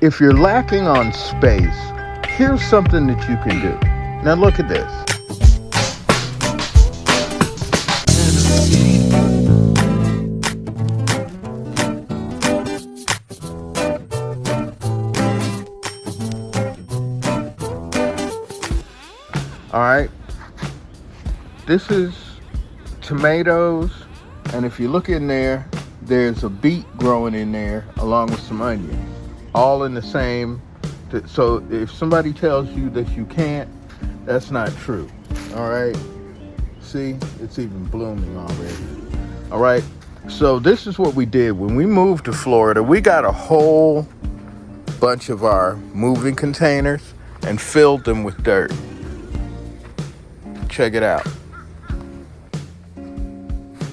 If you're lacking on space, here's something that you can do. Now look at this. All right, this is tomatoes, and if you look in there, there's a beet growing in there along with some onion, all in the same. So if somebody tells you that you can't, that's not true. All right, see, it's even blooming already. All right, so this is what we did when we moved to Florida. We got a whole bunch of our moving containers and filled them with dirt. Check it out.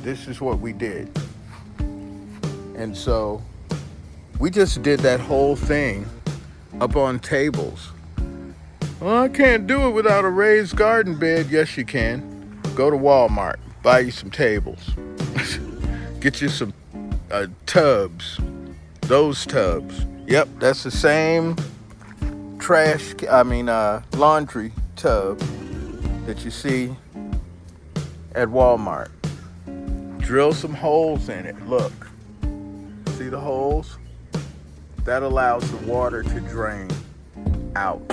This is what we did. And so we just did that whole thing up on tables. Well, I can't do it without a raised garden bed. Yes, you can. Go to Walmart, buy you some tables. Get you some tubs. Those tubs. Yep, that's the same laundry tub that you see at Walmart. Drill some holes in it. Look, see the holes? That allows the water to drain out.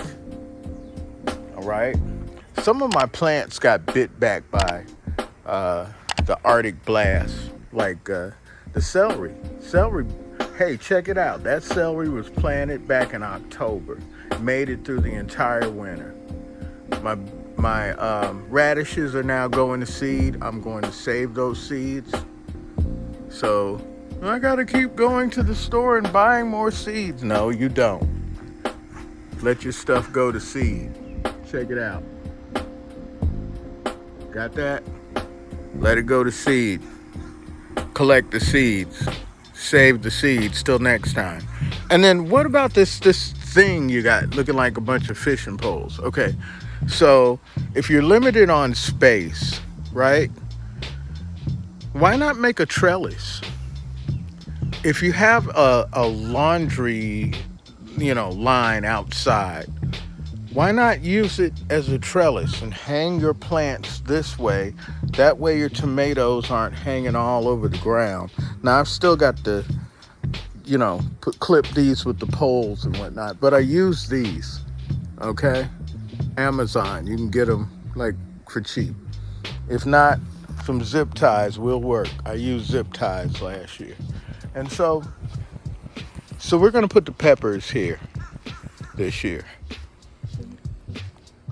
All right. Some of my plants got bit back by the Arctic blast, like the celery. Hey, check it out. That celery was planted back in October. Made it through the entire winter. My radishes are now going to seed. I'm going to save those seeds. So I got to keep going to the store and buying more seeds. No, you don't. Let your stuff go to seed. Check it out. Got that? Let it go to seed. Collect the seeds. Save the seeds till next time. And then what about this thing you got looking like a bunch of fishing poles? Okay. So if you're limited on space, right? Why not make a trellis? If you have a laundry, line outside, why not use it as a trellis and hang your plants this way? That way your tomatoes aren't hanging all over the ground. Now I've still got to, clip these with the poles and whatnot, but I use these, okay? Amazon, you can get them like for cheap. If not, some zip ties will work. I used zip ties last year. And so we're going to put the peppers here this year.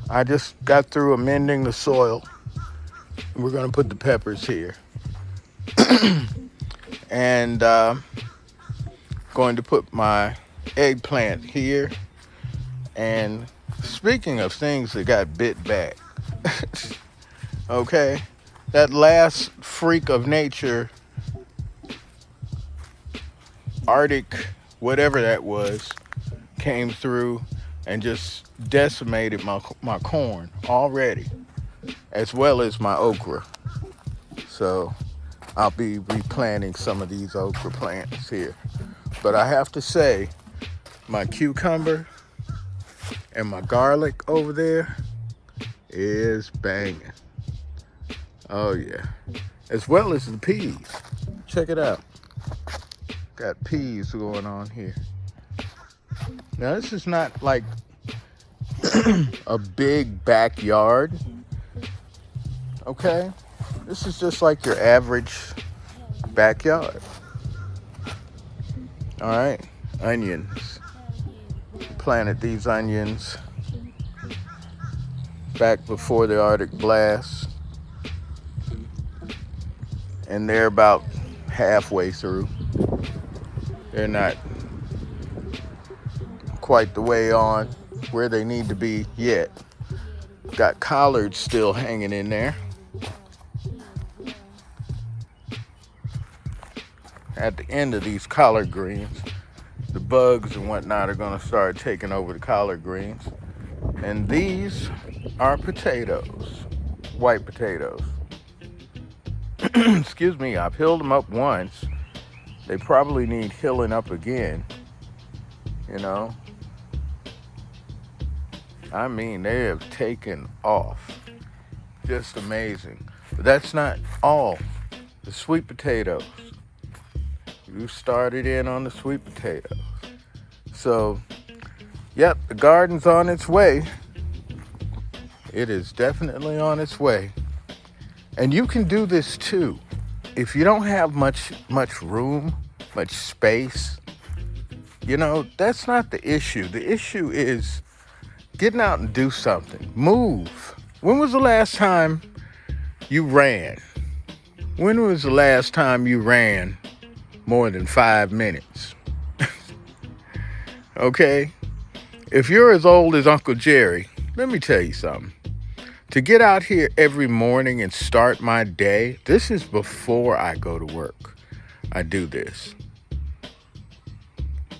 I just got through amending the soil. We're going to put the peppers here. And going to put my eggplant here. And speaking of things that got bit back, okay, that last freak of nature, Arctic, whatever that was, came through and just decimated my corn already, as well as my okra. So I'll be replanting some of these okra plants here. But I have to say, my cucumber and my garlic over there is banging. Oh yeah. As well as the peas. Check it out. Got peas going on here. Now this is not like a big backyard. Okay? This is just like your average backyard. All right? Onions. Planted these onions back before the Arctic blast, and they're about halfway through. They're not quite the way on where they need to be yet. Got collards still hanging in there. At the end of these collard greens, the bugs and whatnot are going to start taking over the collard greens. And these are potatoes, white potatoes. Excuse me, I've healed them up once. They probably need healing up again. you know. I mean, they have taken off. Just amazing. But that's not all. The sweet potatoes. You started in on the sweet potatoes. So, yep, the garden's on its way. It is definitely on its way. And you can do this too. If you don't have much room, much space, that's not the issue. The issue is getting out and do something. Move. When was the last time you ran? When was the last time you ran more than 5 minutes? Okay? If you're as old as Uncle Jerry, let me tell you something. To get out here every morning and start my day, this is before I go to work. I do this.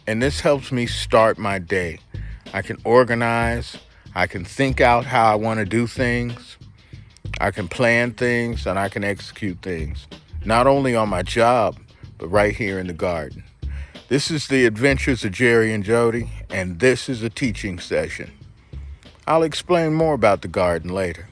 And this helps me start my day. I can organize. I can think out how I want to do things. I can plan things and I can execute things. Not only on my job, but right here in the garden. This is the Adventures of Jerry and Jodi, and this is a teaching session. I'll explain more about the garden later.